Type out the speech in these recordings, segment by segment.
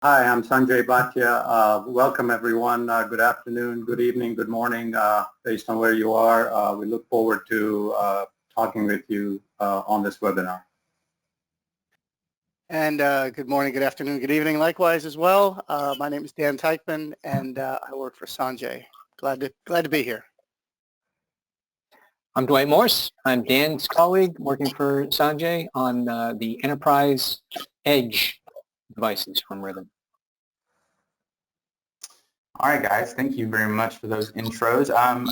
Hi, I'm Sanjay Bhatia. Welcome everyone. Good afternoon, good evening, good morning, based on where you are. We look forward to talking with you on this webinar. And good morning, good afternoon, good evening likewise as well. My name is Dan Teichman and I work for Sanjay. Glad to be here. I'm Dwight Morse. I'm Dan's colleague working for Sanjay on the enterprise edge devices from Ribbon. All right, guys, thank you very much for those intros.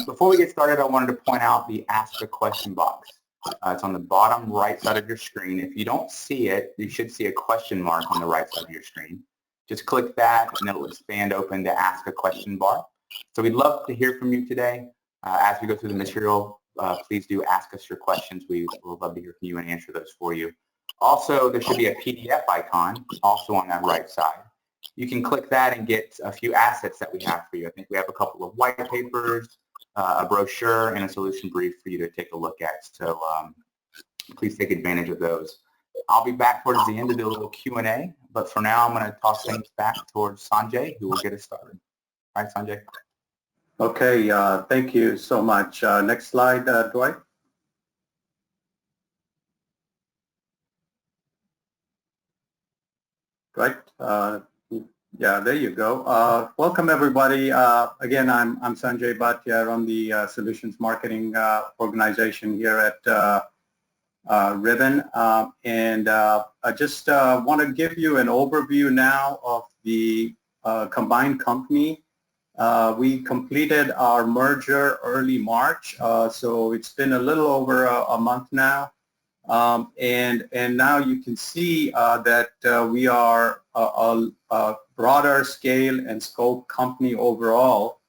Before we get started, I wanted to point out the Ask a Question box. It's on the bottom right side of your screen. If you don't see it, you should see a question mark on the right side of your screen. Just click that and it will expand open the Ask a Question bar. So we'd love to hear from you today. As we go through the material, please do ask us your questions. We would love to hear from you and answer those for you. Also, there should be a PDF icon also on that right side. You can click that and get a few assets that we have for you. I think we have a couple of white papers, a brochure, and a solution brief for you to take a look at. So please take advantage of those. I'll be back towards the end to do a little Q&A, but for now I'm going to toss things back towards Sanjay, who will get us started. All right, Sanjay. Okay, thank you so much. Next slide, Dwight. Dwight, yeah, there you go. Welcome everybody. Again, I'm Sanjay Bhatia. I run the Solutions Marketing organization here at Ribbon. I just want to give you an overview now of the combined company. We completed our merger early March, so it's been a little over a month now. And now you can see that we are a broader scale and scope company overall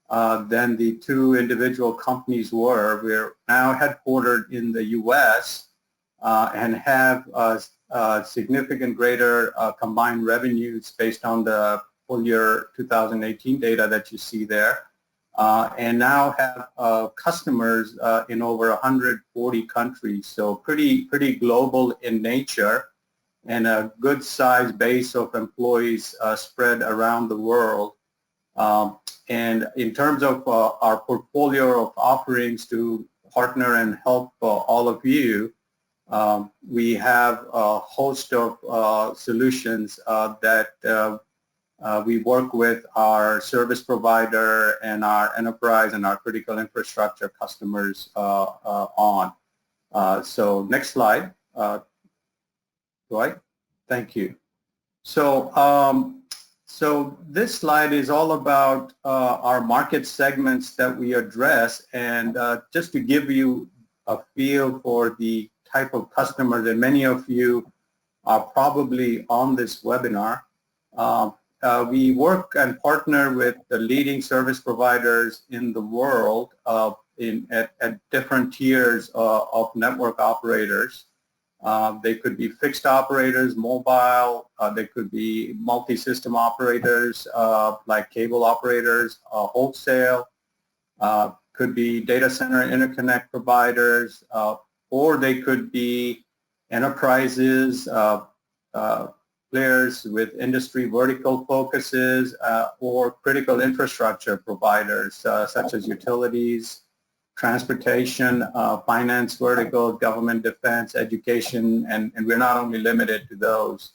than the two individual companies were. We're now headquartered in the U.S. And have significant greater combined revenues based on the full year 2018 data that you see there. And now have customers in over 140 countries, so pretty global in nature, and a good size base of employees spread around the world. And in terms of our portfolio of offerings to partner and help all of you, we have a host of solutions that we work with our service provider and our enterprise and our critical infrastructure customers on. So next slide, Dwight. Thank you. So, so this slide is all about our market segments that we address, and just to give you a feel for the type of customers, and many of you are probably on this webinar. We work and partner with the leading service providers in the world at different tiers of network operators. They could be fixed operators, mobile, they could be multi-system operators like cable operators, wholesale, could be data center interconnect providers, or they could be enterprises, players with industry vertical focuses, or critical infrastructure providers such as utilities, transportation, finance vertical, government defense, education, and we're not only limited to those.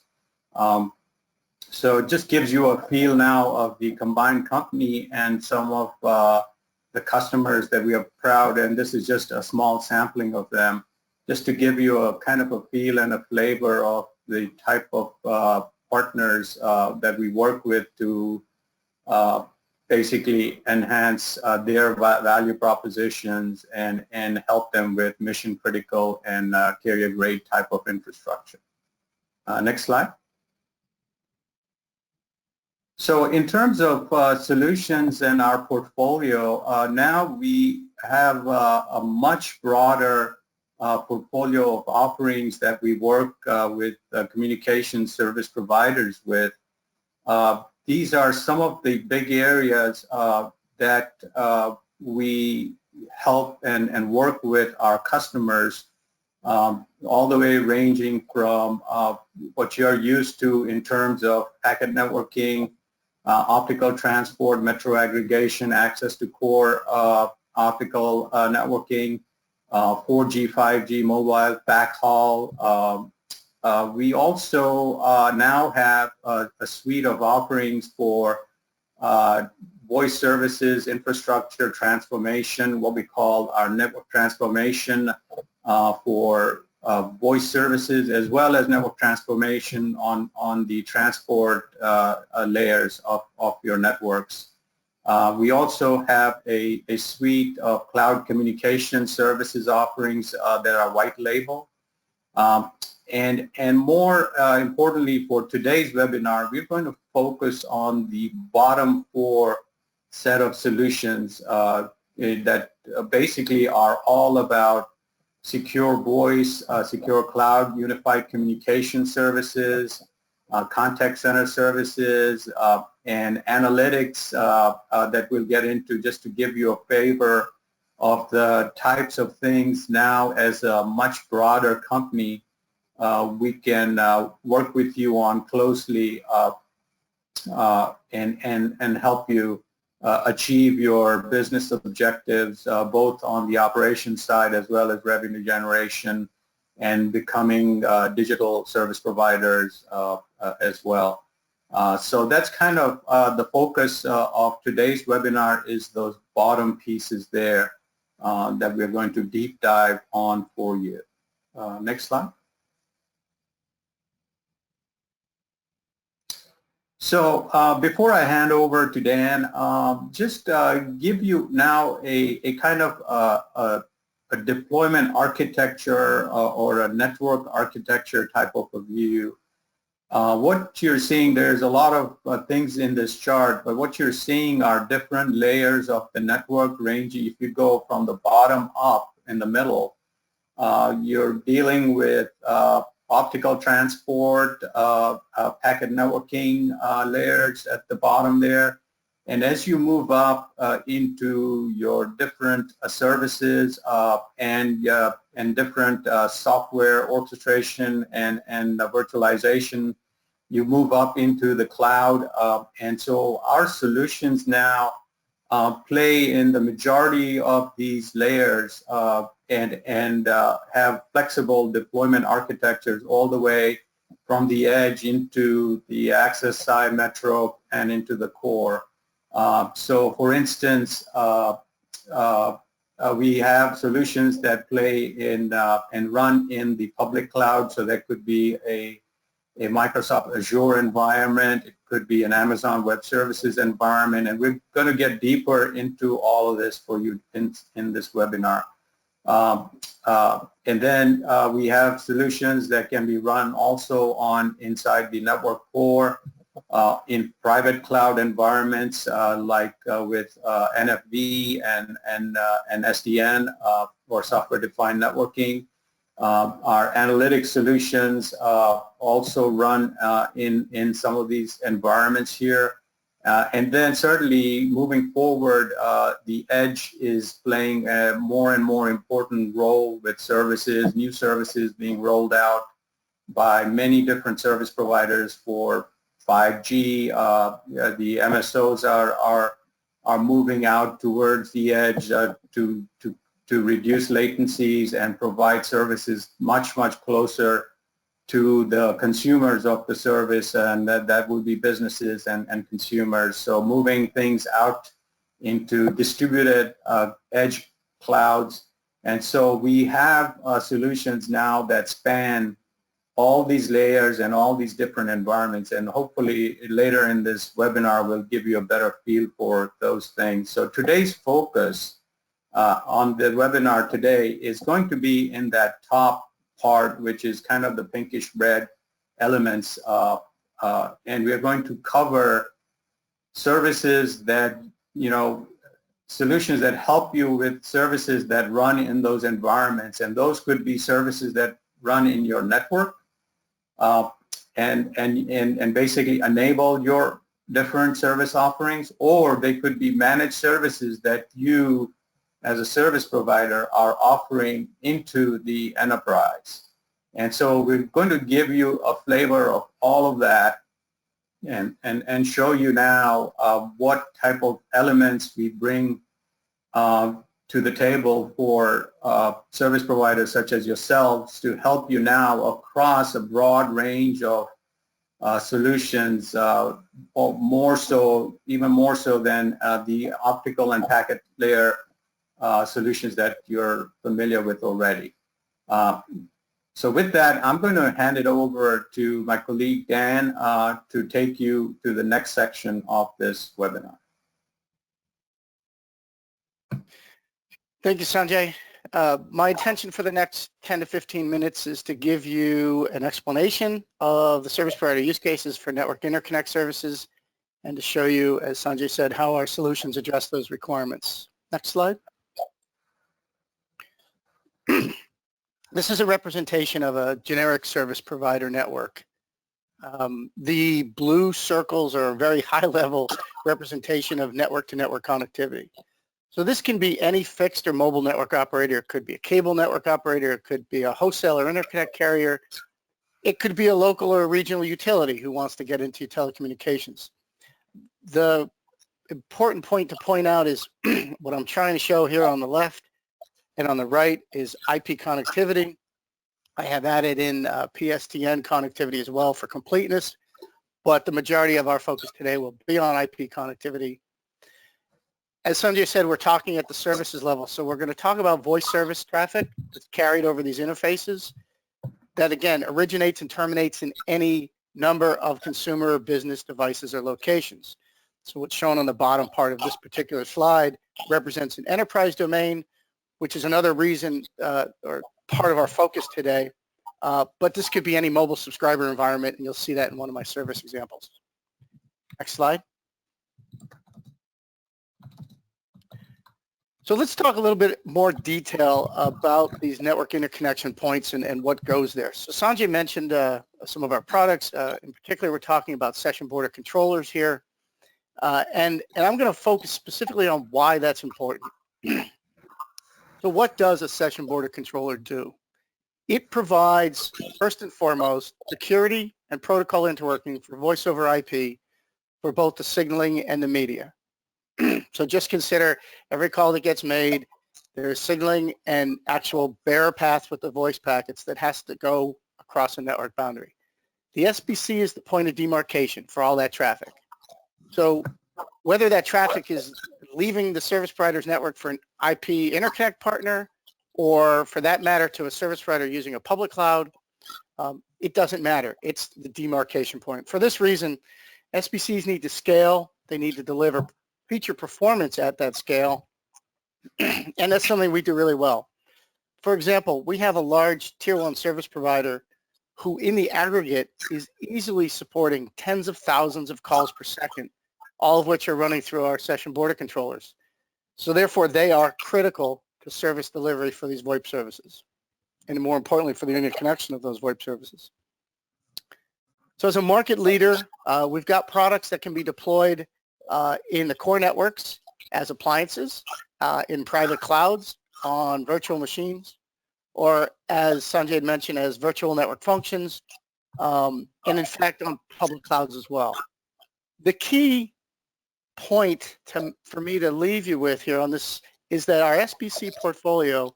So it just gives you a feel now of the combined company and some of the customers that we are proud, and this is just a small sampling of them, just to give you a kind of a feel and a flavor of the type of partners that we work with to basically enhance their value propositions and help them with mission critical and carrier grade type of infrastructure. Next slide. So in terms of solutions and our portfolio, now we have a much broader portfolio of offerings that we work with communication service providers with. These are some of the big areas that we help and work with our customers all the way ranging from what you're used to in terms of packet networking, optical transport, metro aggregation, access to core optical networking, 4G, 5G, mobile, backhaul. We also now have a suite of offerings for voice services, infrastructure transformation, what we call our network transformation for voice services, as well as network transformation on the transport layers of your networks. We also have a suite of cloud communication services offerings that are white label. And more importantly for today's webinar, we're going to focus on the bottom 4 set of solutions that basically are all about secure voice, secure cloud, unified communication services, contact center services, and analytics that we'll get into, just to give you a flavor of the types of things now as a much broader company we can work with you on closely and help you achieve your business objectives, both on the operations side as well as revenue generation and becoming digital service providers as well. So that's kind of the focus of today's webinar, is those bottom pieces there that we're going to deep dive on for you. Next slide. So before I hand over to Dan, just give you now a kind of a deployment architecture or a network architecture type of a view. What you're seeing, there's a lot of things in this chart, but what you're seeing are different layers of the network ranging. If you go from the bottom up in the middle, you're dealing with optical transport, packet networking layers at the bottom there. And as you move up into your different services and different software orchestration and virtualization, you move up into the cloud. And so our solutions now play in the majority of these layers and have flexible deployment architectures all the way from the edge into the access side, metro, and into the core. So for instance, we have solutions that play in and run in the public cloud. So that could be a Microsoft Azure environment. It could be an Amazon Web Services environment. And we're going to get deeper into all of this for you in this webinar. And then we have solutions that can be run also on inside the network core in private cloud environments like with NFV and SDN or software-defined networking. Our analytics solutions also run in some of these environments here. And then certainly moving forward, the edge is playing a more and more important role with services, new services being rolled out by many different service providers for 5G. The MSOs are moving out towards the edge to reduce latencies and provide services much closer to the consumers of the service, and that would be businesses and consumers. So moving things out into distributed edge clouds. And so we have solutions now that span all these layers and all these different environments, and hopefully later in this webinar we'll give you a better feel for those things. So today's focus on the webinar today is going to be in that top part, which is kind of the pinkish red elements, and we're going to cover services that, solutions that help you with services that run in those environments, and those could be services that run in your network and basically enable your different service offerings, or they could be managed services that you as a service provider are offering into the enterprise. And so we're going to give you a flavor of all of that and show you now what type of elements we bring to the table for service providers such as yourselves to help you now across a broad range of solutions, or more so, even more so than the optical and packet layer solutions that you're familiar with already. So with that, I'm going to hand it over to my colleague Dan to take you to the next section of this webinar. Thank you, Sanjay. My intention for the next 10 to 15 minutes is to give you an explanation of the service provider use cases for network interconnect services and to show you, as Sanjay said, how our solutions address those requirements. Next slide. This is a representation of a generic service provider network. The blue circles are a very high-level representation of network-to-network connectivity. So this can be any fixed or mobile network operator. It could be a cable network operator. It could be a wholesale or interconnect carrier. It could be a local or regional utility who wants to get into telecommunications. The important point to point out is what I'm trying to show here on the left and on the right is IP connectivity. I have added in PSTN connectivity as well for completeness, but the majority of our focus today will be on IP connectivity. As Sanjay said, we're talking at the services level, so we're going to talk about voice service traffic that's carried over these interfaces that, again, originates and terminates in any number of consumer business devices or locations. So what's shown on the bottom part of this particular slide represents an enterprise domain, which is another reason or part of our focus today, but this could be any mobile subscriber environment, and you'll see that in one of my service examples. Next slide. So let's talk a little bit more detail about these network interconnection points and what goes there. So Sanjay mentioned some of our products. In particular, we're talking about session border controllers here. And I'm going to focus specifically on why that's important. So what does a session border controller do? It provides, first and foremost, security and protocol interworking for voice over IP for both the signaling and the media. So just consider every call that gets made, there's signaling and actual bearer paths with the voice packets that has to go across a network boundary. The SBC is the point of demarcation for all that traffic. So whether that traffic is leaving the service provider's network for an IP interconnect partner or for that matter to a service provider using a public cloud, it doesn't matter. It's the demarcation point. For this reason, SBCs need to scale. They need to deliver feature performance at that scale, and that's something we do really well. For example, we have a large tier 1 service provider who in the aggregate is easily supporting tens of thousands of calls per second, all of which are running through our session border controllers. So therefore, they are critical to service delivery for these VoIP services, and more importantly, for the interconnection of those VoIP services. So as a market leader, we've got products that can be deployed in the core networks as appliances, in private clouds, on virtual machines, or as Sanjay had mentioned, as virtual network functions, and in fact on public clouds as well. The key point for me to leave you with here on this is that our SBC portfolio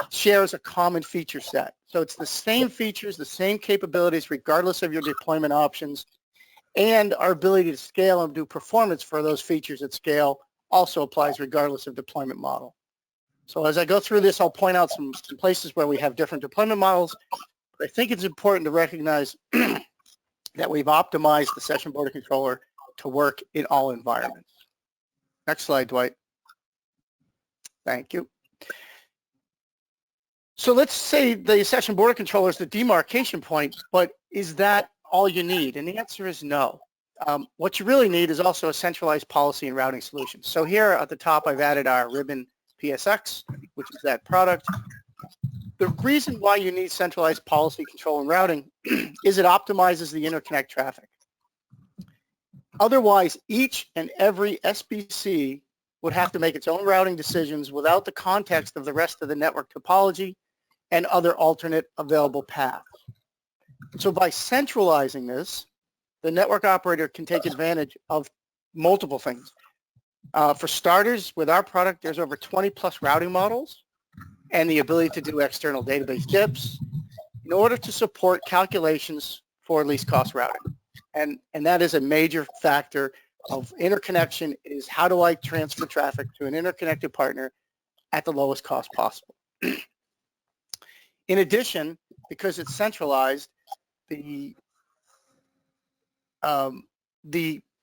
shares a common feature set. So it's the same features, the same capabilities, regardless of your deployment options, and our ability to scale and do performance for those features at scale also applies regardless of deployment model. So as I go through this, I'll point out some places where we have different deployment models, but I think it's important to recognize that we've optimized the session border controller to work in all environments. Next slide, Dwight. Thank you. So let's say the session border controller is the demarcation point, but is that all you need? And the answer is no. What you really need is also a centralized policy and routing solution. So here at the top, I've added our Ribbon PSX, which is that product. The reason why you need centralized policy control and routing is it optimizes the interconnect traffic. Otherwise, each and every SBC would have to make its own routing decisions without the context of the rest of the network topology and other alternate available paths. So by centralizing this, the network operator can take advantage of multiple things. For starters, with our product, there's over 20 plus routing models and the ability to do external database dips in order to support calculations for least cost routing. And that is a major factor of interconnection, is how do I transfer traffic to an interconnected partner at the lowest cost possible. In addition, because it's centralized, the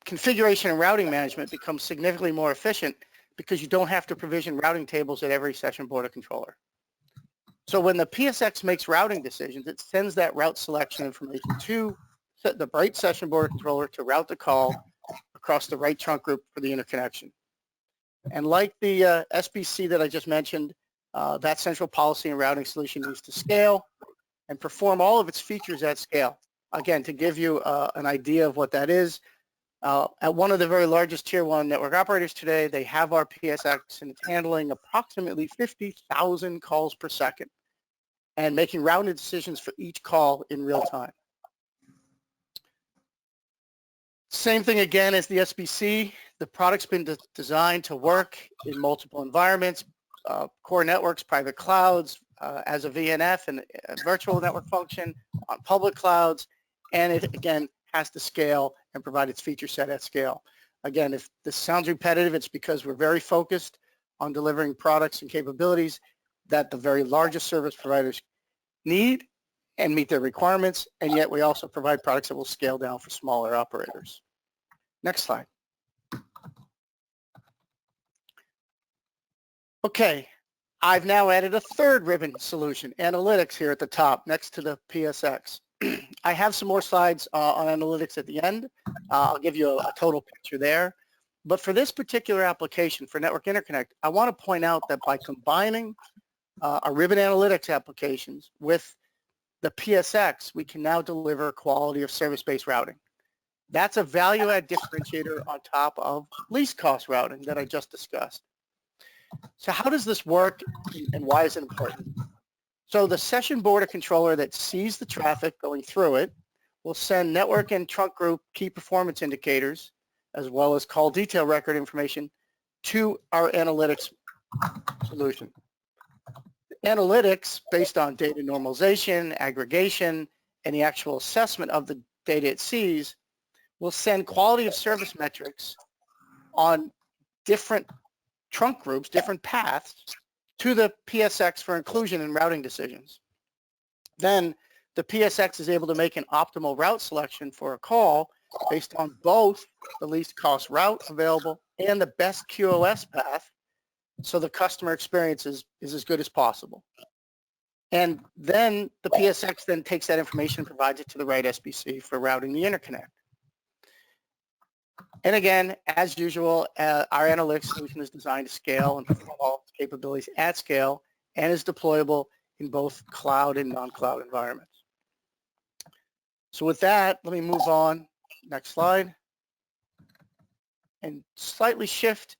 configuration and routing management becomes significantly more efficient because you don't have to provision routing tables at every session border controller. So when the PSX makes routing decisions, it sends that route selection information to the right session border controller to route the call across the right trunk group for the interconnection. And like the SBC that I just mentioned, that central policy and routing solution needs to scale and perform all of its features at scale. Again, to give you an idea of what that is, at one of the very largest tier 1 network operators today, they have our PSX and it's handling approximately 50,000 calls per second and making routing decisions for each call in real time. Same thing again as the SBC. The product's been designed to work in multiple environments, core networks, private clouds, as a VNF and a virtual network function, on public clouds, and it again has to scale and provide its feature set at scale. Again, if this sounds repetitive, it's because we're very focused on delivering products and capabilities that the very largest service providers need and meet their requirements, and yet we also provide products that will scale down for smaller operators. Next slide. Okay, I've now added a third ribbon solution, analytics, here at the top next to the PSX. I have some more slides on analytics at the end. I'll give you a total picture there. But for this particular application, for Network Interconnect, I want to point out that by combining our ribbon analytics applications with the PSX, we can now deliver quality of service-based routing. That's a value-add differentiator on top of least cost routing that I just discussed. So how does this work and why is it important? So the session border controller that sees the traffic going through it will send network and trunk group key performance indicators as well as call detail record information to our analytics solution. Analytics, based on data normalization, aggregation, and the actual assessment of the data it sees, will send quality of service metrics on different trunk groups, different paths, to the PSX for inclusion in routing decisions. Then the PSX is able to make an optimal route selection for a call based on both the least cost route available and the best QoS path, so the customer experience is as good as possible. And then the PSX then takes that information and provides it to the right SBC for routing the interconnect. And again, as usual, our analytics solution is designed to scale and perform all capabilities at scale and is deployable in both cloud and non-cloud environments. So with that, let me move on. Next slide. And slightly shift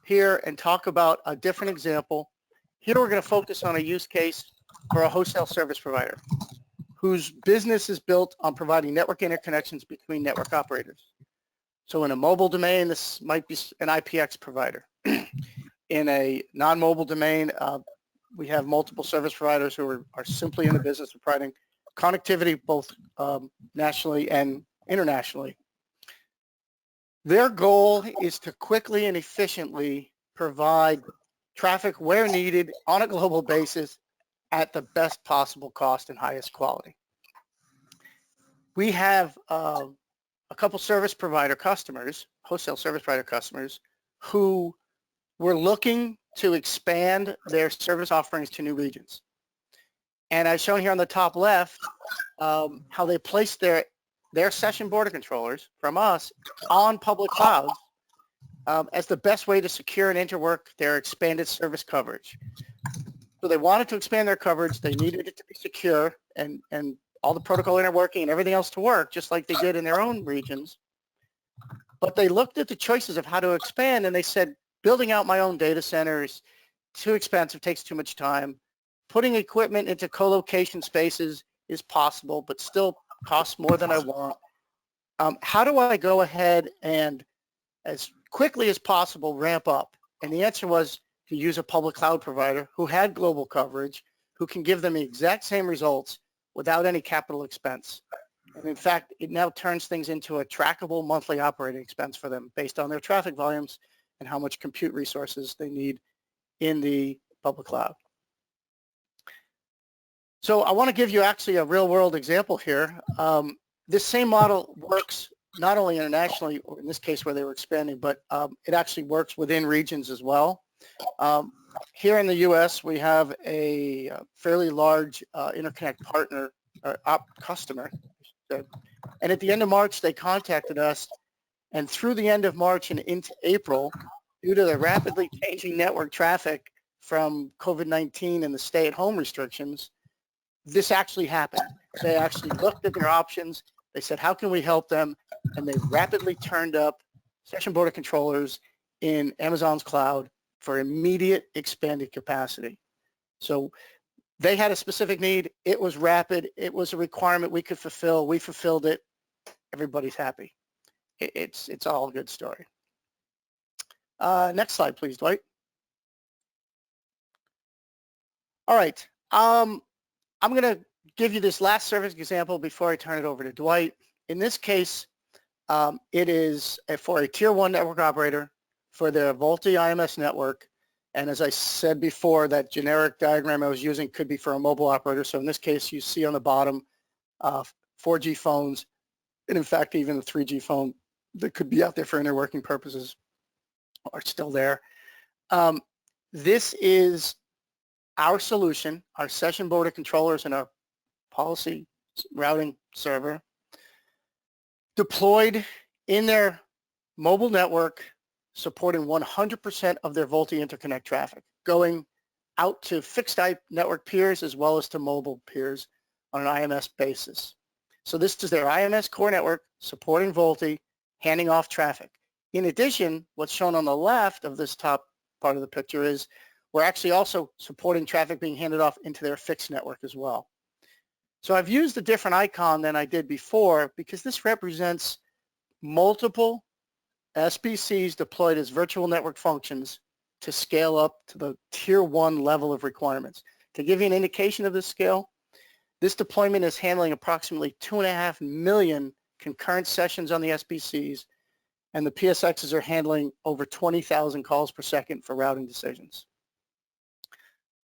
here and talk about a different example. Here we're going to focus on a use case for a wholesale service provider whose business is built on providing network interconnections between network operators. So in a mobile domain, this might be an IPX provider. In a non-mobile domain, we have multiple service providers who are simply in the business of providing connectivity both nationally and internationally. Their goal is to quickly and efficiently provide traffic where needed on a global basis at the best possible cost and highest quality. We have a couple service provider customers, wholesale service provider customers, who were looking to expand their service offerings to new regions. And I've shown here on the top left how they placed their session border controllers from us on public clouds as the best way to secure and interwork their expanded service coverage. So they wanted to expand their coverage. They needed it to be secure and all the protocol interworking and everything else to work, just like they did in their own regions. But they looked at the choices of how to expand and they said, building out my own data center is too expensive, takes too much time. Putting equipment into co-location spaces is possible, but still costs more than I want. How do I go ahead and as quickly as possible ramp up? And the answer was to use a public cloud provider who had global coverage, who can give them the exact same results without any capital expense. And in fact, it now turns things into a trackable monthly operating expense for them based on their traffic volumes and how much compute resources they need in the public cloud. So I want to give you actually a real world example here. This same model works not only internationally, or in this case where they were expanding, but it actually works within regions as well. Here in the US, we have a fairly large Interconnect partner, customer. And at the end of March, they contacted us. And through the end of March and into April, due to the rapidly changing network traffic from COVID-19 and the stay-at-home restrictions, this actually happened. They actually looked at their options. They said, how can we help them? And they rapidly turned up session border controllers in Amazon's cloud for immediate expanded capacity. So they had a specific need. It was rapid. It was a requirement we could fulfill. We fulfilled it. Everybody's happy. It's all a good story. Next slide, please, Dwight. All right. I'm going to give you this last service example before I turn it over to Dwight. In this case, it is for a tier 1 network operator for their VOLTE IMS network. And as I said before, that generic diagram I was using could be for a mobile operator. So in this case, you see on the bottom 4G phones, and in fact, even the 3G phone that could be out there for interworking purposes are still there. This is our solution, our session border controllers and our policy routing server deployed in their mobile network, supporting 100% of their VoLTE interconnect traffic, going out to fixed network peers as well as to mobile peers on an IMS basis. So this is their IMS core network supporting VoLTE, handing off traffic. In addition, what's shown on the left of this top part of the picture is we're actually also supporting traffic being handed off into their fixed network as well. So I've used a different icon than I did before because this represents multiple SBCs deployed as virtual network functions to scale up to the tier 1 level of requirements. To give you an indication of this scale, this deployment is handling approximately 2.5 million concurrent sessions on the SBCs, and the PSXs are handling over 20,000 calls per second for routing decisions.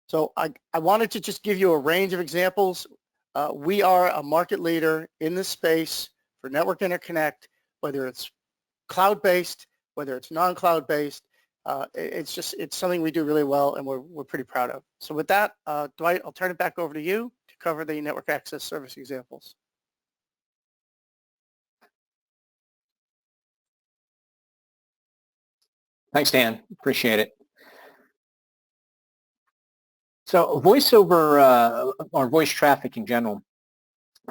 So I wanted to just give you a range of examples. We are a market leader in this space for network interconnect, whether it's cloud-based, whether it's non-cloud-based. It's something we do really well and we're pretty proud of. So with that, Dwight, I'll turn it back over to you to cover the network access service examples. Thanks, Dan. Appreciate it. So voice over, or voice traffic in general,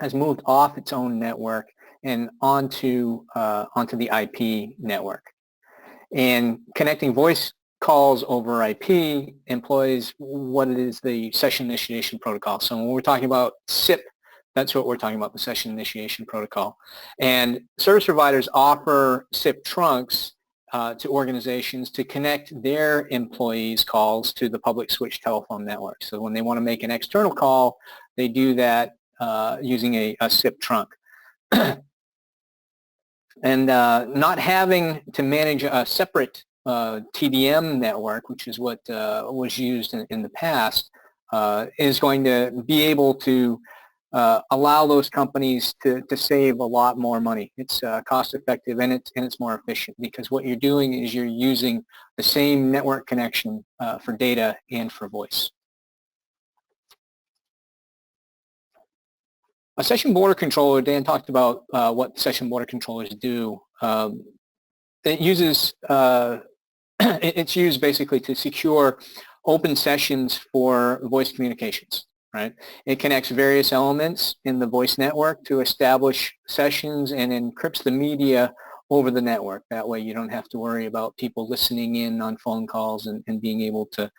has moved off its own network and onto the IP network. And connecting voice calls over IP employs what is the session initiation protocol. So when we're talking about SIP, that's what we're talking about, the session initiation protocol. And service providers offer SIP trunks to organizations to connect their employees' calls to the public switch telephone network. So when they want to make an external call, they do that using a SIP trunk. And not having to manage a separate TDM network, which is what was used in the past, is going to be able to allow those companies to save a lot more money. It's cost effective and it's more efficient because what you're doing is you're using the same network connection for data and for voice. A session border controller, Dan talked about what session border controllers do. It uses, it's used basically to secure open sessions for voice communications. Right? It connects various elements in the voice network to establish sessions and encrypts the media over the network. That way you don't have to worry about people listening in on phone calls and being able to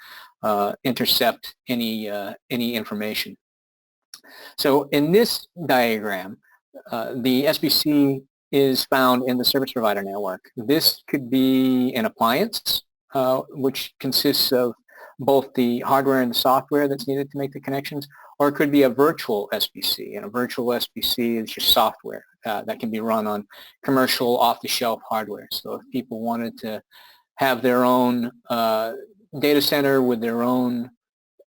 intercept any information. So in this diagram, the SBC is found in the service provider network. This could be an appliance, which consists of both the hardware and the software that's needed to make the connections, or it could be a virtual SBC. And a virtual SBC is just software that can be run on commercial off-the-shelf hardware. So if people wanted to have their own data center with their own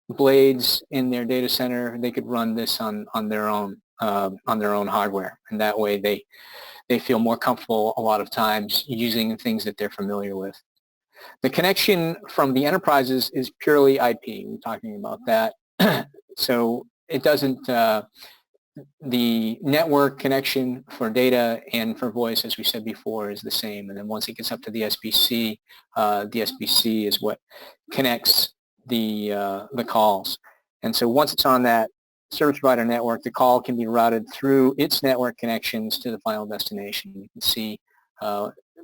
blades in their data center, they could run this on their own hardware, and that way they feel more comfortable a lot of times using things that they're familiar with. The connection from the enterprises is purely IP. We're talking about that. So it doesn't, the network connection for data and for voice, as we said before, is the same. And then once it gets up to the SBC is what connects the calls. And so once it's on that service provider network, the call can be routed through its network connections to the final destination. You can see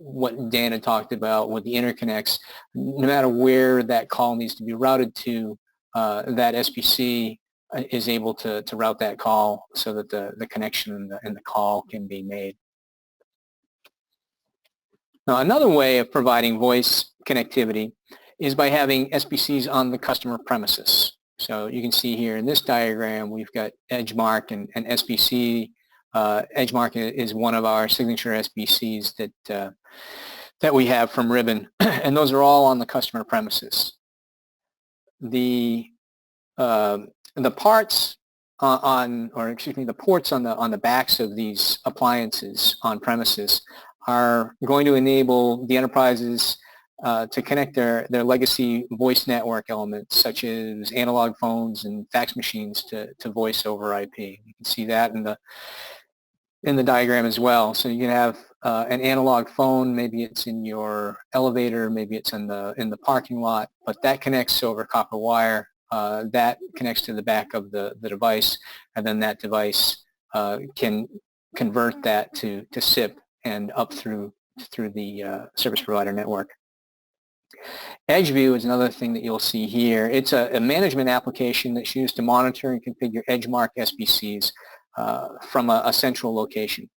what Dan had talked about with the interconnects. No matter where that call needs to be routed to, that SBC is able to route that call so that the connection and the call can be made. Now, another way of providing voice connectivity is by having SBCs on the customer premises. So you can see here in this diagram, we've got EdgeMark and SBC. EdgeMark is one of our signature SBCs that we have from Ribbon, and those are all on the customer premises. The parts the ports on the backs of these appliances on premises are going to enable the enterprises to connect their legacy voice network elements, such as analog phones and fax machines, to voice over IP. You can see that in the diagram as well. So you can have an analog phone, maybe it's in your elevator, maybe it's in the parking lot, but that connects over copper wire. That connects to the back of the device, and then that device can convert that to SIP and up through the service provider network. EdgeView is another thing that you'll see here. It's a management application that's used to monitor and configure EdgeMark SBCs from a central location.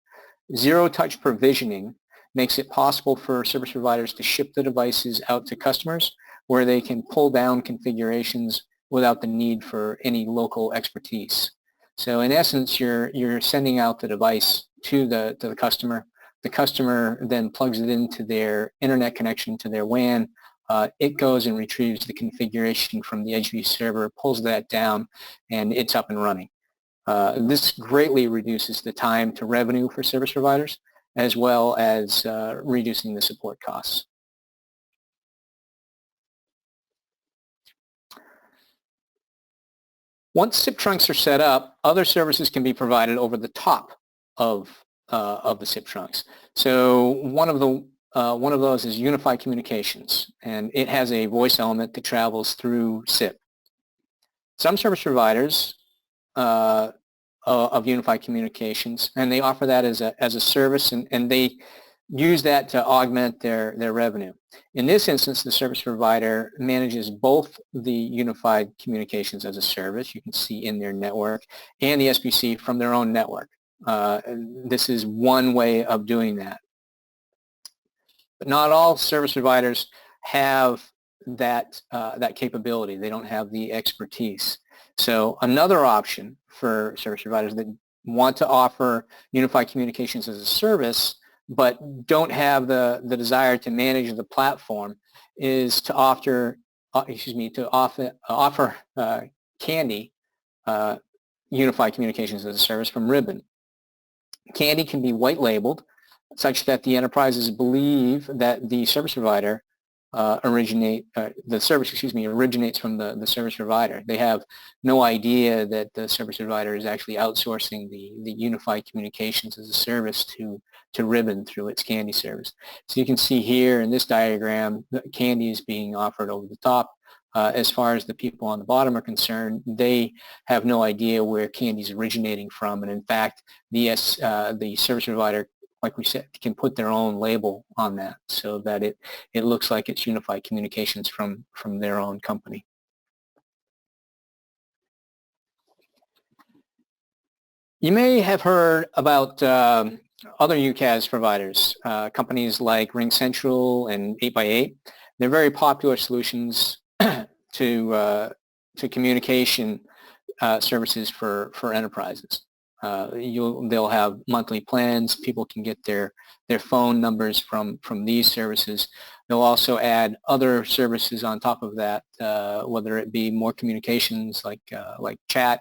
Zero-touch provisioning makes it possible for service providers to ship the devices out to customers where they can pull down configurations without the need for any local expertise. So in essence, you're sending out the device to the customer. The customer then plugs it into their internet connection to their WAN. It goes and retrieves the configuration from the EdgeView server, pulls that down, and it's up and running. This greatly reduces the time to revenue for service providers, as well as reducing the support costs. Once SIP trunks are set up, other services can be provided over the top of the SIP trunks. So one of those is unified communications, and it has a voice element that travels through SIP. Some service providers of unified communications, and they offer that as a service, and they use that to augment their revenue. In this instance, the service provider manages both the unified communications as a service, you can see in their network, and the SBC from their own network. This is one way of doing that. But not all service providers have that capability. They don't have the expertise. So another option for service providers that want to offer unified communications as a service but don't have the desire to manage the platform is to offer Kandy unified communications as a service from Ribbon. Kandy can be white labeled such that the enterprises believe that the service provider originates from the service provider. They have no idea that the service provider is actually outsourcing the unified communications as a service to Ribbon through its Kandy service. So you can see here in this diagram that Kandy is being offered over the top. As far as the people on the bottom are concerned, they have no idea where Kandy is originating from, and in fact, the service provider like we said, can put their own label on that so that it looks like it's unified communications from their own company. You may have heard about other UCaaS providers, companies like RingCentral and 8x8. They're very popular solutions to communication services for enterprises. They'll have monthly plans. People can get their phone numbers from these services. They'll also add other services on top of that, whether it be more communications like chat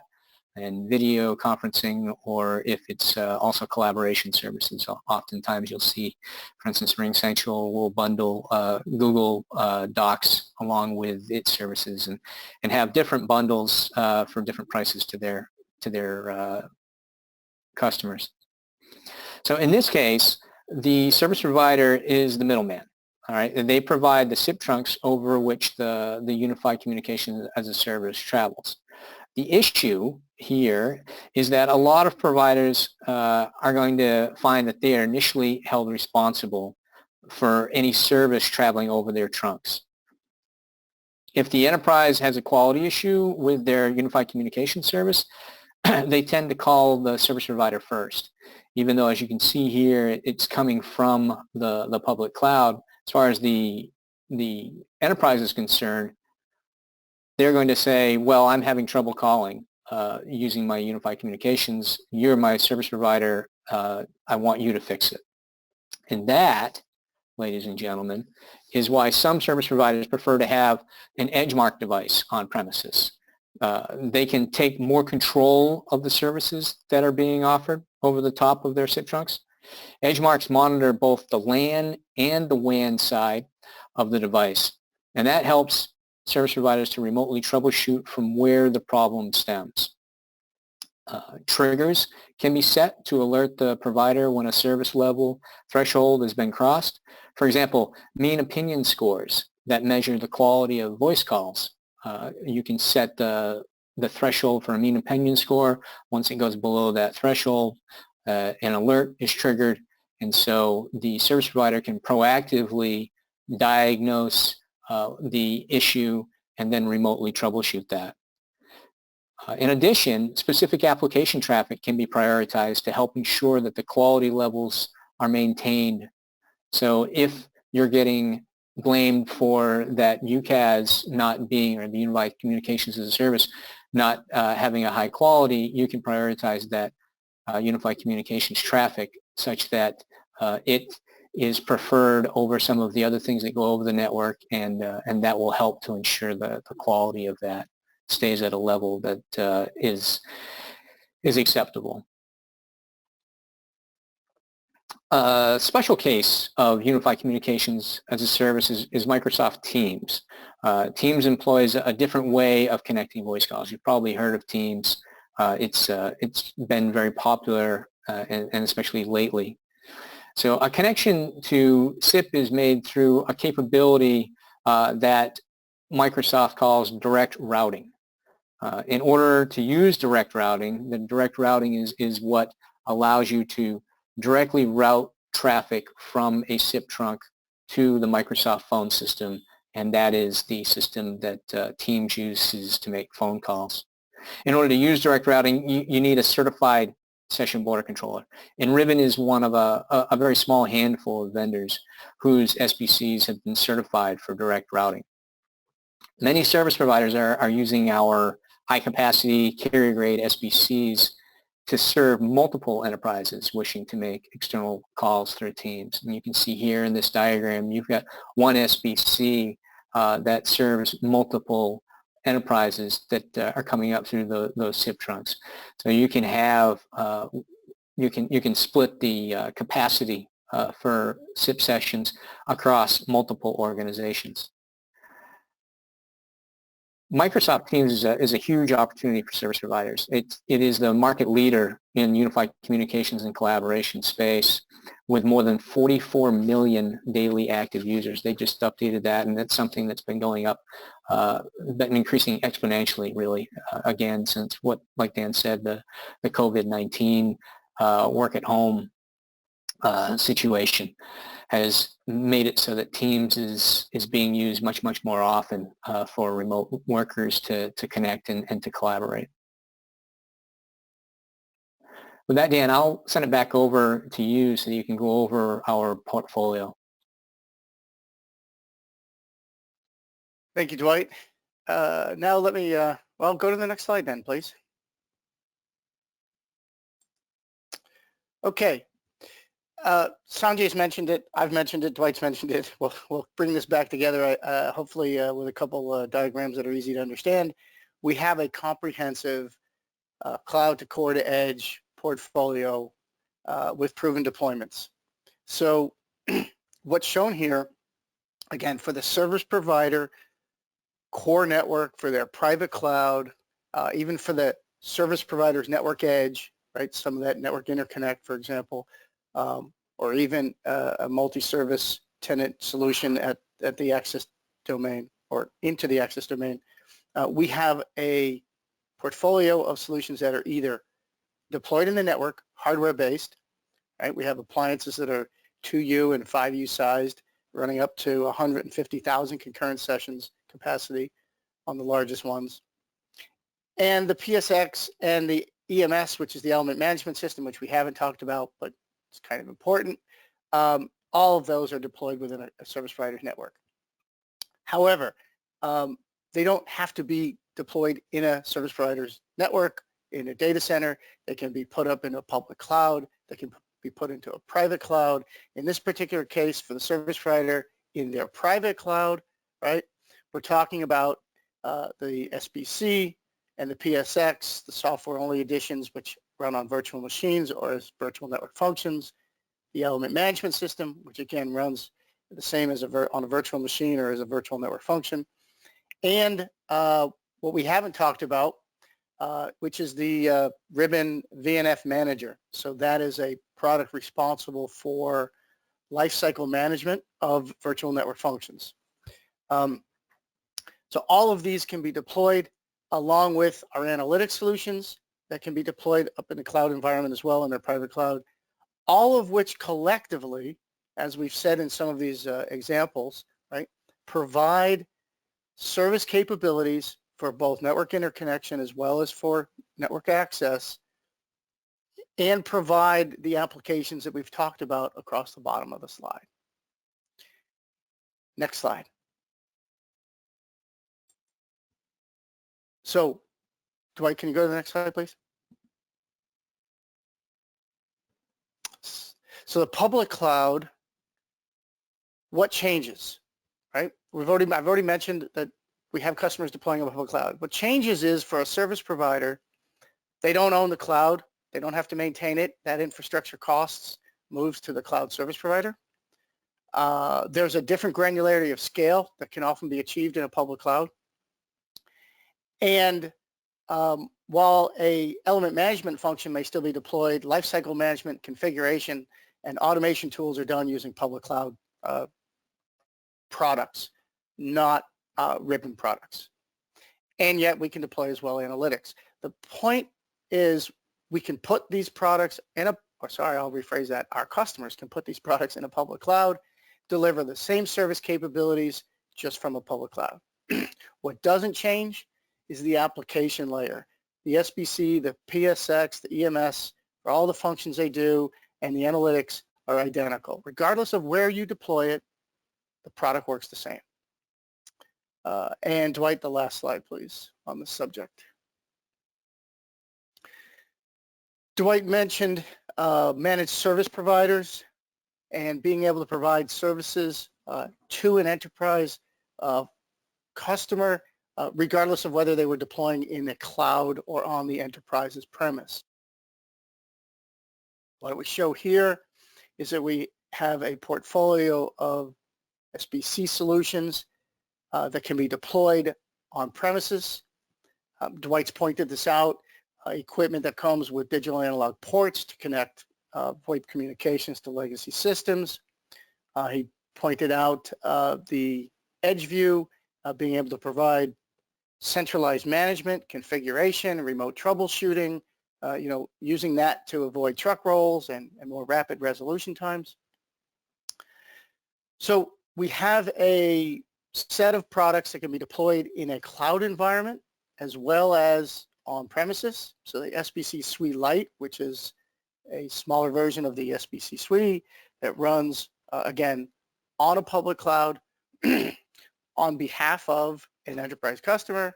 and video conferencing, or if it's also collaboration services. So oftentimes you'll see, for instance, RingCentral will bundle Google Docs along with its services and have different bundles for different prices to their customers. So in this case, the service provider is the middleman. All right, and they provide the SIP trunks over which the unified communication as a service travels. The issue here is that a lot of providers are going to find that they are initially held responsible for any service traveling over their trunks. If the enterprise has a quality issue with their unified communication service, they tend to call the service provider first, even though, as you can see here, it's coming from the public cloud. As far as the enterprise is concerned, they're going to say, well, I'm having trouble calling using my unified communications. You're my service provider. I want you to fix it. And that, ladies and gentlemen, is why some service providers prefer to have an Edgemark device on premises. They can take more control of the services that are being offered over the top of their SIP trunks. Edgemarks monitor both the LAN and the WAN side of the device, and that helps service providers to remotely troubleshoot from where the problem stems. Triggers can be set to alert the provider when a service level threshold has been crossed. For example, mean opinion scores that measure the quality of voice calls. You can set the threshold for a mean opinion score. Once it goes below that threshold, an alert is triggered, and so the service provider can proactively diagnose the issue and then remotely troubleshoot that. In addition, specific application traffic can be prioritized to help ensure that the quality levels are maintained. So if you're getting blamed for that UCaaS not being, or the Unified Communications as a Service not having a high quality, you can prioritize that Unified Communications traffic such that it is preferred over some of the other things that go over the network, and that will help to ensure the quality of that stays at a level that is acceptable. A special case of Unified Communications as a Service is Microsoft Teams. Teams employs a different way of connecting voice calls. You've probably heard of Teams. It's been very popular, and especially lately. So a connection to SIP is made through a capability that Microsoft calls direct routing. In order to use direct routing, the direct routing is what allows you to directly route traffic from a SIP trunk to the Microsoft phone system, and that is the system that Teams uses to make phone calls. In order to use direct routing, you need a certified session border controller. And Ribbon is one of a very small handful of vendors whose SBCs have been certified for direct routing. Many service providers are using our high-capacity carrier-grade SBCs to serve multiple enterprises wishing to make external calls through Teams. And you can see here in this diagram, you've got one SBC that serves multiple enterprises that are coming up through those SIP trunks. So you can have you can split the capacity for SIP sessions across multiple organizations. Microsoft Teams is a huge opportunity for service providers. It is the market leader in unified communications and collaboration space with more than 44 million daily active users. They just updated that, and that's something that's been going up, been increasing exponentially, really, again, since what, like Dan said, the COVID-19 work at home situation has made it so that Teams is being used much more often for remote workers to connect and to collaborate. With that, Dan, I'll send it back over to you so you can go over our portfolio. Thank you, Dwight. Now let me, well, go to the next slide then, please. Okay. Sanjay's mentioned it. I've mentioned it. Dwight's mentioned it. We'll bring this back together, hopefully with a couple diagrams that are easy to understand. We have a comprehensive cloud to core to edge portfolio with proven deployments. So what's shown here, again, for the service provider core network, for their private cloud, even for the service provider's network edge, right? Some of that network interconnect, for example, or even a multi-service tenant solution at the access domain or into the access domain. We have a portfolio of solutions that are either deployed in the network, hardware-based, right? We have appliances that are 2U and 5U sized, running up to 150,000 concurrent sessions capacity on the largest ones. And the PSX and the EMS, which is the element management system, which we haven't talked about, but it's kind of important. All of those are deployed within a service provider's network. However, they don't have to be deployed in a service provider's network, in a data center. They can be put up in a public cloud. They can be put into a private cloud. In this particular case, for the service provider in their private cloud, right, we're talking about the SBC and the PSX, the software-only editions, which run on virtual machines or as virtual network functions, the element management system, which again runs the same as on a virtual machine or as a virtual network function, and what we haven't talked about, which is the Ribbon VNF Manager. So that is a product responsible for lifecycle management of virtual network functions. So all of these can be deployed along with our analytics solutions that can be deployed up in the cloud environment as well in their private cloud, all of which collectively, as we've said in some of these examples, right, provide service capabilities for both network interconnection as well as for network access, and provide the applications that we've talked about across the bottom of the slide. Next slide. So, Dwight, can you go to the next slide, please? So the public cloud, what changes, right? I've already mentioned that we have customers deploying on the public cloud. What changes is for a service provider, they don't own the cloud. They don't have to maintain it. That infrastructure costs moves to the cloud service provider. There's a different granularity of scale that can often be achieved in a public cloud. And while a element management function may still be deployed, lifecycle management, configuration, and automation tools are done using public cloud products, not Ribbon products. And yet we can deploy as well analytics. The point is we can put these products in I'll rephrase that. Our customers can put these products in a public cloud, deliver the same service capabilities just from a public cloud. What doesn't change is the application layer. The SBC, the PSX, the EMS, for all the functions they do, and the analytics are identical. Regardless of where you deploy it, the product works the same. And Dwight, the last slide, please, on this subject. Dwight mentioned managed service providers and being able to provide services to an enterprise customer, regardless of whether they were deploying in the cloud or on the enterprise's premise. What we show here is that we have a portfolio of SBC solutions that can be deployed on premises. Dwight's pointed this out, equipment that comes with digital analog ports to connect VoIP communications to legacy systems. He pointed out the edge view, being able to provide centralized management, configuration, remote troubleshooting, using that to avoid truck rolls and more rapid resolution times. So we have a set of products that can be deployed in a cloud environment as well as on premises. So the SBC Suite Lite, which is a smaller version of the SBC Suite that runs, again, on a public cloud on behalf of an enterprise customer,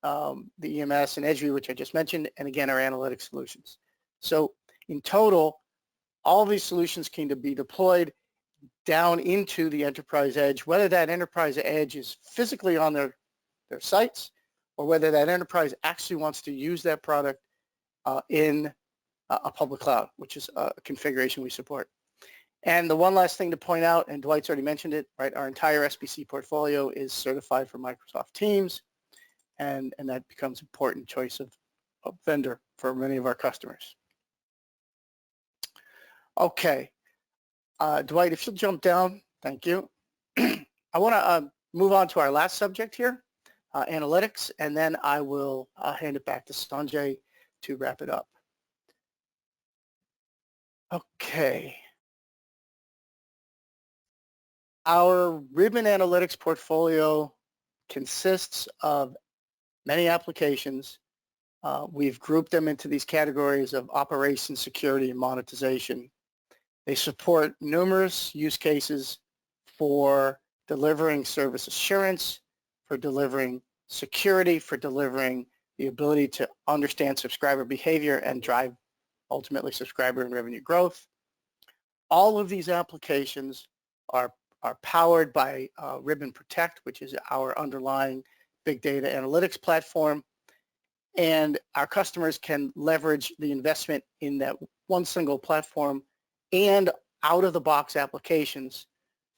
the EMS and Edgeview, which I just mentioned, and again, our analytics solutions. So in total, all of these solutions can be deployed down into the enterprise edge, whether that enterprise edge is physically on their sites or whether that enterprise actually wants to use that product in a public cloud, which is a configuration we support. And the one last thing to point out, and Dwight's already mentioned it, right? Our entire SBC portfolio is certified for Microsoft Teams, and that becomes an important choice of vendor for many of our customers. Okay, Dwight, if you'll jump down, thank you. I want to move on to our last subject here, analytics, and then I will hand it back to Sanjay to wrap it up. Okay. Our ribbon analytics portfolio consists of many applications. We've grouped them into these categories of operations, security, and monetization. They support numerous use cases for delivering service assurance, for delivering security, for delivering the ability to understand subscriber behavior and drive ultimately subscriber and revenue growth. All of these applications are powered by Ribbon Protect, which is our underlying big data analytics platform. And our customers can leverage the investment in that one single platform and out-of-the-box applications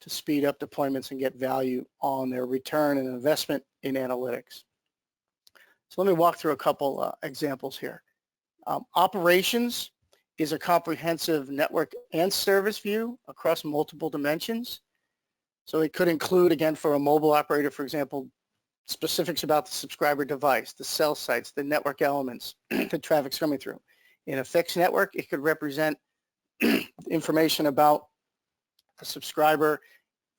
to speed up deployments and get value on their return and investment in analytics. So let me walk through a couple examples here. Operations is a comprehensive network and service view across multiple dimensions. So it could include, again, for a mobile operator, for example, specifics about the subscriber device, the cell sites, the network elements, the traffic's coming through. In a fixed network, it could represent information about the subscriber,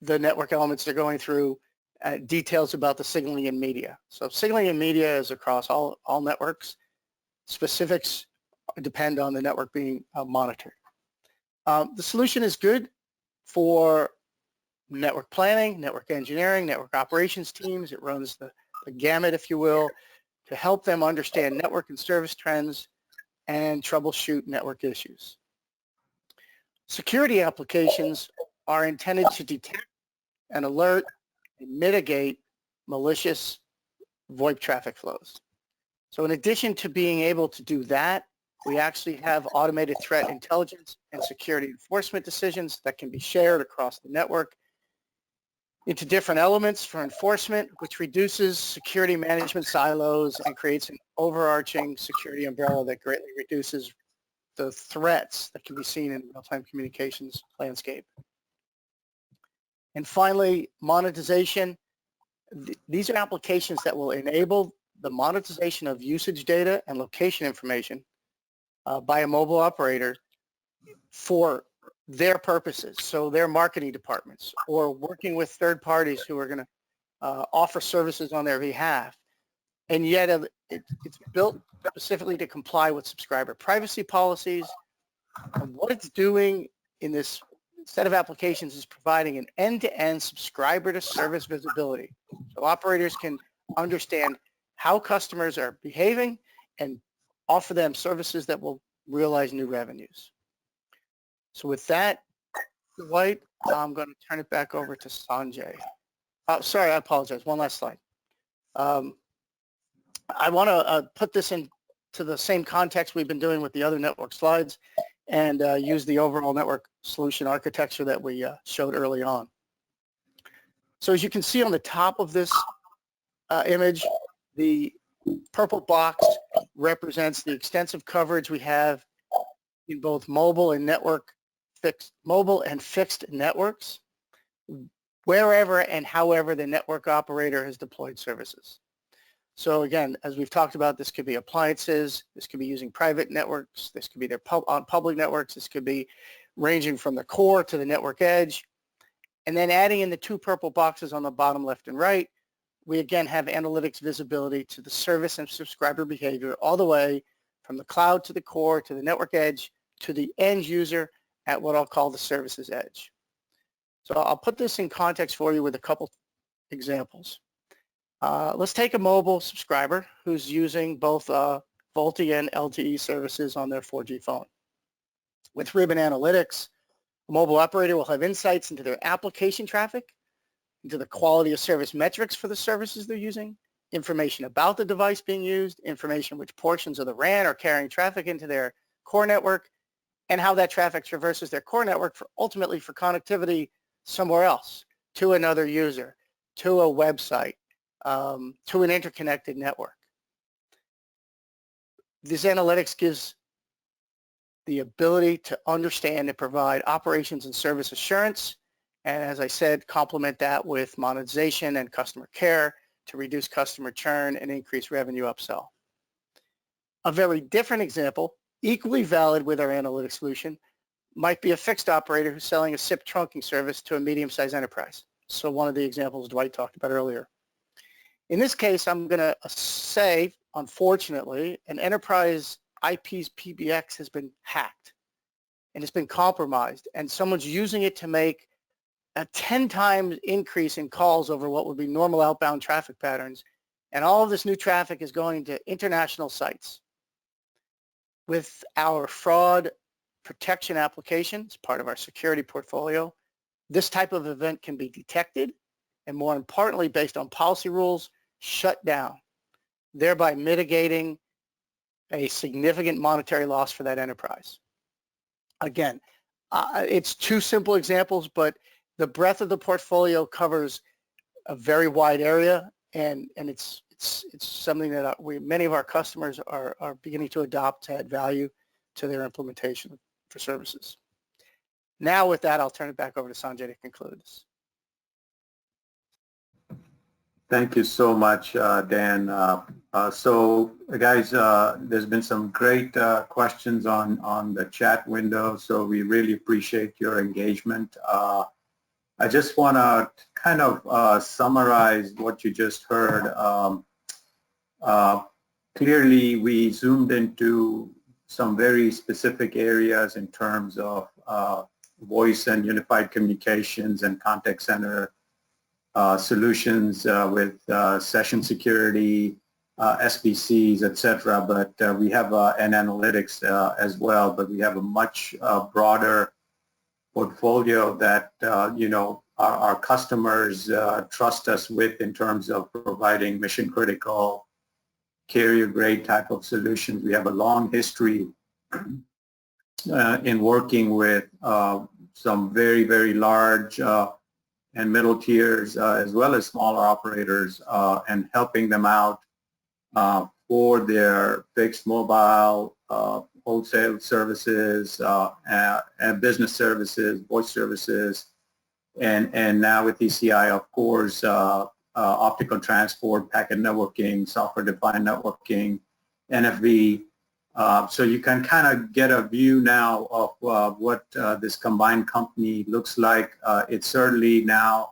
the network elements they're going through, details about the signaling and media. So signaling and media is across all networks. Specifics depend on the network being monitored. The solution is good for network planning, network engineering, network operations teams. It runs the gamut, if you will, to help them understand network and service trends and troubleshoot network issues. Security applications are intended to detect and alert and mitigate malicious VoIP traffic flows. So in addition to being able to do that, we actually have automated threat intelligence and security enforcement decisions that can be shared across the network into different elements for enforcement, which reduces security management silos and creates an overarching security umbrella that greatly reduces the threats that can be seen in real-time communications landscape. And finally, monetization. These are applications that will enable the monetization of usage data and location information by a mobile operator for their purposes, so their marketing departments, or working with third parties who are going to offer services on their behalf. And yet it's built specifically to comply with subscriber privacy policies. And what it's doing in this set of applications is providing an end-to-end subscriber to service visibility. So operators can understand how customers are behaving and offer them services that will realize new revenues. So with that, Dwight, I'm going to turn it back over to Sanjay. Sorry, I apologize. One last slide. I want to put this into the same context we've been doing with the other network slides and use the overall network solution architecture that we showed early on. So as you can see on the top of this image, the purple box represents the extensive coverage we have in both mobile and fixed networks, wherever and however the network operator has deployed services. So again, as we've talked about, this could be appliances, this could be using private networks, this could be on public networks, this could be ranging from the core to the network edge. And then adding in the two purple boxes on the bottom left and right, we again have analytics visibility to the service and subscriber behavior all the way from the cloud to the core to the network edge to the end user at what I'll call the services edge. So I'll put this in context for you with a couple examples. Let's take a mobile subscriber who's using both VoLTE and LTE services on their 4G phone. With Ribbon Analytics, a mobile operator will have insights into their application traffic, into the quality of service metrics for the services they're using, information about the device being used, information which portions of the RAN are carrying traffic into their core network, and how that traffic traverses their core network ultimately for connectivity somewhere else, to another user, to a website, to an interconnected network. This analytics gives the ability to understand and provide operations and service assurance, and as I said, complement that with monetization and customer care to reduce customer churn and increase revenue upsell. A very different example, equally valid with our analytics solution, might be a fixed operator who's selling a SIP trunking service to a medium-sized enterprise. So one of the examples Dwight talked about earlier. In this case, I'm going to say, unfortunately, an enterprise IP's PBX has been hacked and it's been compromised, and someone's using it to make a 10 times increase in calls over what would be normal outbound traffic patterns, and all of this new traffic is going to international sites. With our fraud protection applications, part of our security portfolio, this type of event can be detected and, more importantly, based on policy rules, shut down, thereby mitigating a significant monetary loss for that enterprise. Again, it's two simple examples, but the breadth of the portfolio covers a very wide area, and it's something that many of our customers are beginning to adopt to add value to their implementation for services. Now with that, I'll turn it back over to Sanjay to conclude this. Thank you so much, Dan. So guys, there's been some great questions on the chat window, so we really appreciate your engagement. I just want to kind of summarize what you just heard. Clearly, we zoomed into some very specific areas in terms of voice and unified communications and contact center solutions with session security, SBCs, etc. But we have an analytics as well, but we have a much broader portfolio that our customers trust us with in terms of providing mission critical carrier grade type of solutions. We have a long history in working with some very, very large and middle tiers as well as smaller operators and helping them out for their fixed mobile wholesale services and business services, voice services, and now with ECI, of course, optical transport, packet networking, software-defined networking, NFV. So you can kind of get a view now of what this combined company looks like. It certainly now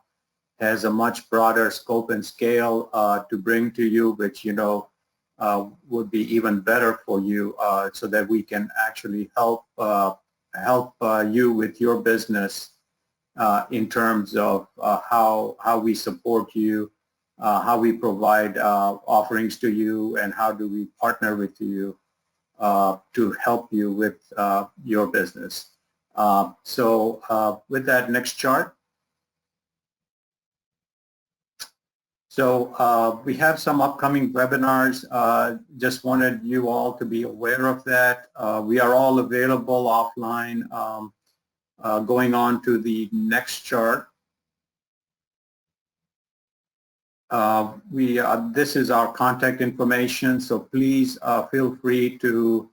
has a much broader scope and scale to bring to you, which would be even better for you, so that we can actually help you with your business in terms of how we support you, how we provide offerings to you, and how do we partner with you to help you with your business. So with that, next chart. So we have some upcoming webinars. Just wanted you all to be aware of that. We are all available offline. Going on to the next chart. This is our contact information, so please feel free to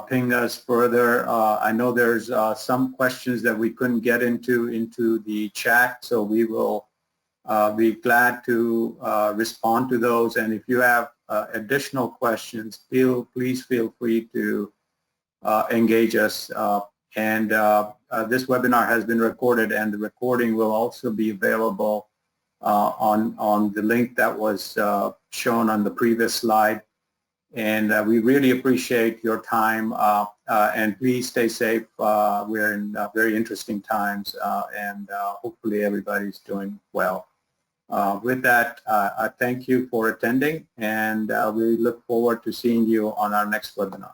ping us further. I know there's some questions that we couldn't get into the chat, so we will Be glad to respond to those. And if you have additional questions, please feel free to engage us. This webinar has been recorded, and the recording will also be available on the link that was shown on the previous slide. And we really appreciate your time, and please stay safe. We're in very interesting times, and hopefully everybody's doing well. With that, I thank you for attending, and we look forward to seeing you on our next webinar.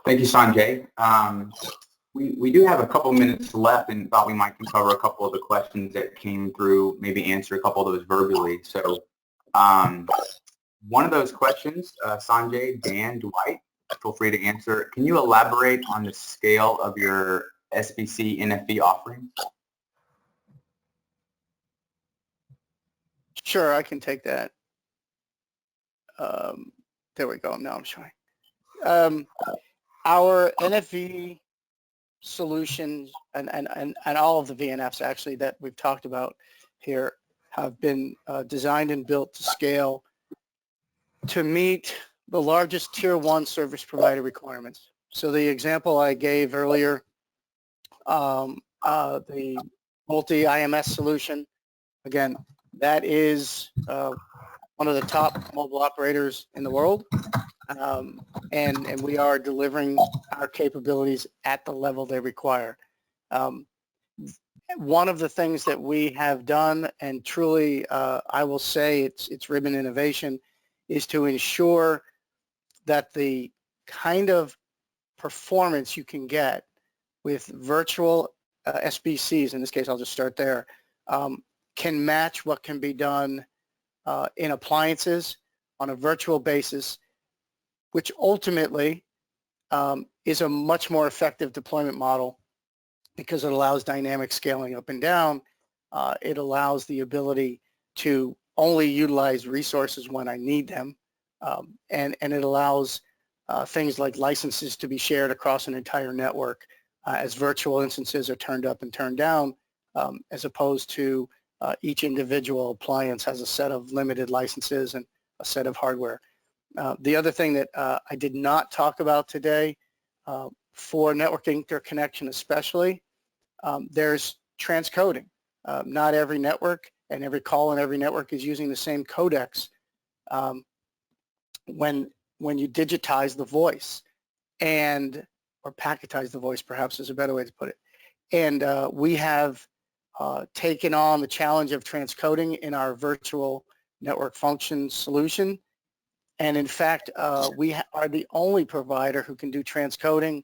Thank you, Sanjay. We do have a couple minutes left, and thought we might cover a couple of the questions that came through, maybe answer a couple of those verbally. So one of those questions, Sanjay, Dan, Dwight, feel free to answer. Can you elaborate on the scale of your SBC NFV offering? Sure, I can take that. There we go. Now I'm showing. Our NFV solutions and all of the VNFs actually that we've talked about here have been designed and built to scale to meet the largest tier 1 service provider requirements. So the example I gave earlier, the multi-IMS solution, again, that is one of the top mobile operators in the world. And we are delivering our capabilities at the level they require. One of the things that we have done, and truly I will say it's ribbon innovation, is to ensure that the kind of performance you can get with virtual SBCs, in this case I'll just start there, can match what can be done in appliances on a virtual basis, which ultimately is a much more effective deployment model because it allows dynamic scaling up and down. It allows the ability to only utilize resources when I need them, and it allows things like licenses to be shared across an entire network as virtual instances are turned up and turned down, as opposed to each individual appliance has a set of limited licenses and a set of hardware. The other thing that I did not talk about today, for network interconnection especially, there's transcoding. Not every network and every call in every network is using the same codecs when you digitize the voice, or packetize the voice perhaps is a better way to put it. And we have taken on the challenge of transcoding in our virtual network function solution. And in fact, we are the only provider who can do transcoding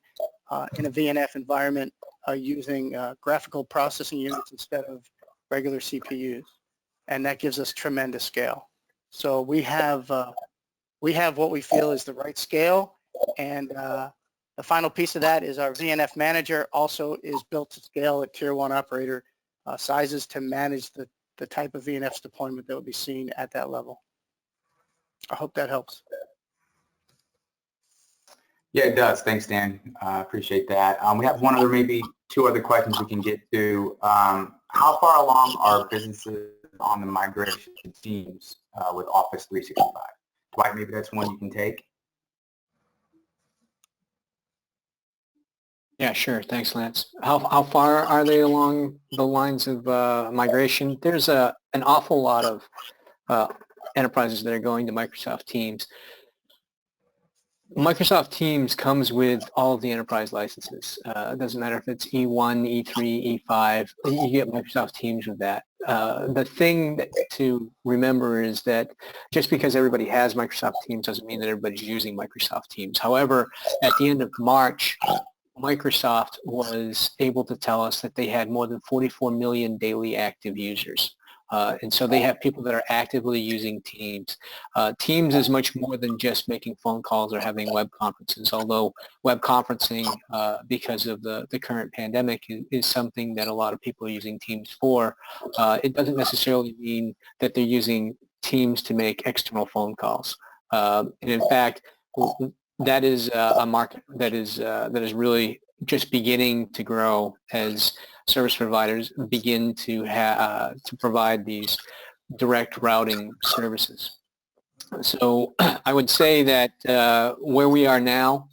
in a VNF environment using graphical processing units instead of regular CPUs. And that gives us tremendous scale. So we have what we feel is the right scale. And the final piece of that is our VNF manager also is built to scale at tier 1 operator sizes to manage the type of VNFs deployment that will be seen at that level. I hope that helps. Yeah, it does. Thanks, Dan. Appreciate that. We have one other, maybe two other questions we can get to. How far along are businesses on the migration to Teams with Office 365? Dwight, maybe that's one you can take. Yeah, sure. Thanks, Lance. How far are they along the lines of migration? There's an awful lot of enterprises that are going to Microsoft Teams. Microsoft Teams comes with all of the enterprise licenses. It doesn't matter if it's E1, E3, E5, you get Microsoft Teams with that. The thing to remember is that just because everybody has Microsoft Teams doesn't mean that everybody's using Microsoft Teams. However, at the end of March, Microsoft was able to tell us that they had more than 44 million daily active users. And so they have people that are actively using Teams. Teams is much more than just making phone calls or having web conferences, although web conferencing, because of the current pandemic, is something that a lot of people are using Teams for. It doesn't necessarily mean that they're using Teams to make external phone calls. And in fact, that is a market that is really just beginning to grow as service providers begin to provide these direct routing services. So I would say that where we are now,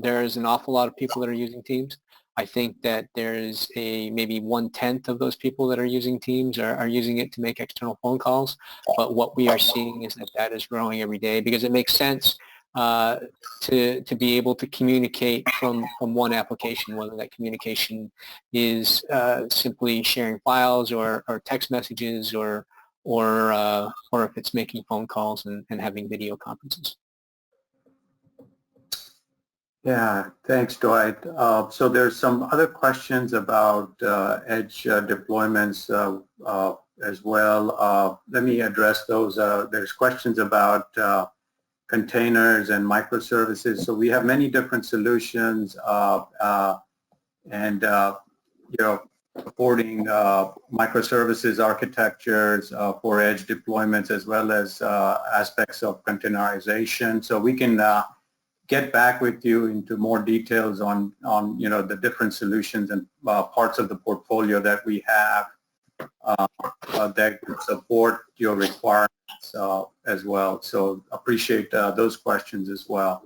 there is an awful lot of people that are using Teams. I think that there is maybe 1/10 of those people that are using Teams are using it to make external phone calls. But what we are seeing is that is growing every day because it makes sense to be able to communicate from one application, whether that communication is simply sharing files or text messages or if it's making phone calls and having video conferences. Yeah, thanks, Dwight. So there's some other questions about edge deployments as well. Let me address those. There's questions about containers and microservices. So we have many different solutions and supporting microservices architectures for edge deployments as well as aspects of containerization. So we can get back with you into more details on the different solutions and parts of the portfolio that we have that could support your requirements as well. So appreciate those questions as well.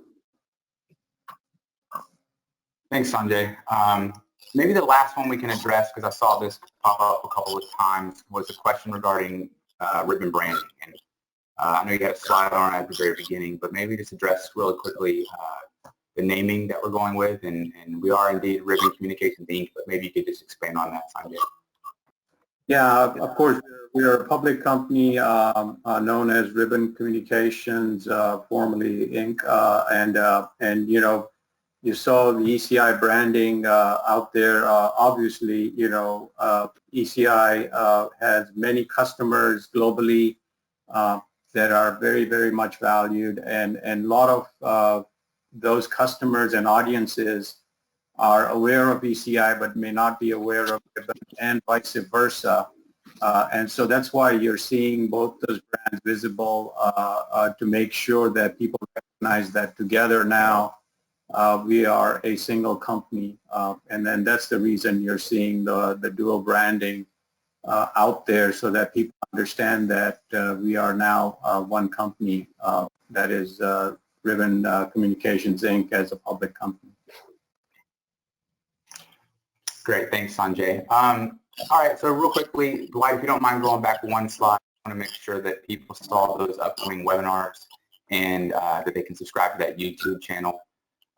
Thanks, Sanjay. Maybe the last one we can address, because I saw this pop up a couple of times, was a question regarding ribbon branding. And I know you had a slide on it at the very beginning, but maybe just address really quickly the naming that we're going with. And we are indeed Ribbon Communications Inc., but maybe you could just expand on that, Sanjay. Yeah, of course, we are a public company known as Ribbon Communications, formerly Inc. And you saw the ECI branding out there. Obviously, ECI has many customers globally that are very, very much valued, and a lot of those customers and audiences are aware of ECI but may not be aware of it, and vice versa. And so that's why you're seeing both those brands visible to make sure that people recognize that together now we are a single company. And then that's the reason you're seeing the dual branding out there, so that people understand that we are now one company that is Ribbon Communications Inc. as a public company. Great, thanks, Sanjay. All right, so real quickly, Dwight, if you don't mind going back one slide, I want to make sure that people saw those upcoming webinars and that they can subscribe to that YouTube channel.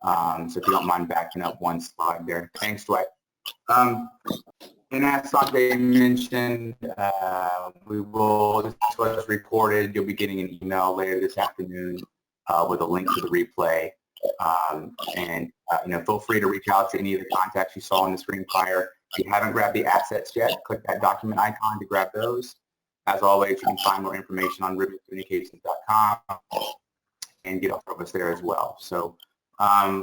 So if you don't mind backing up one slide there. Thanks, Dwight. And as Sanjay mentioned, this was recorded. You'll be getting an email later this afternoon with a link to the replay. Feel free to reach out to any of the contacts you saw on the screen prior. If you haven't grabbed the assets yet, click that document icon to grab those. As always, you can find more information on ribboncommunications.com and get off of us there as well. So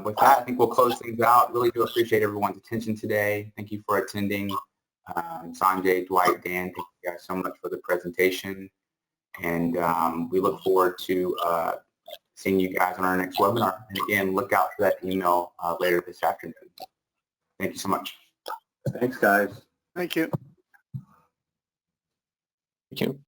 with that, I think we'll close things out. Really do appreciate everyone's attention today. Thank you for attending. Sanjay, Dwight, Dan, thank you guys so much for the presentation. And we look forward to seeing you guys on our next webinar. And again, look out for that email later this afternoon. Thank you so much. Thanks, guys. Thank you. Thank you.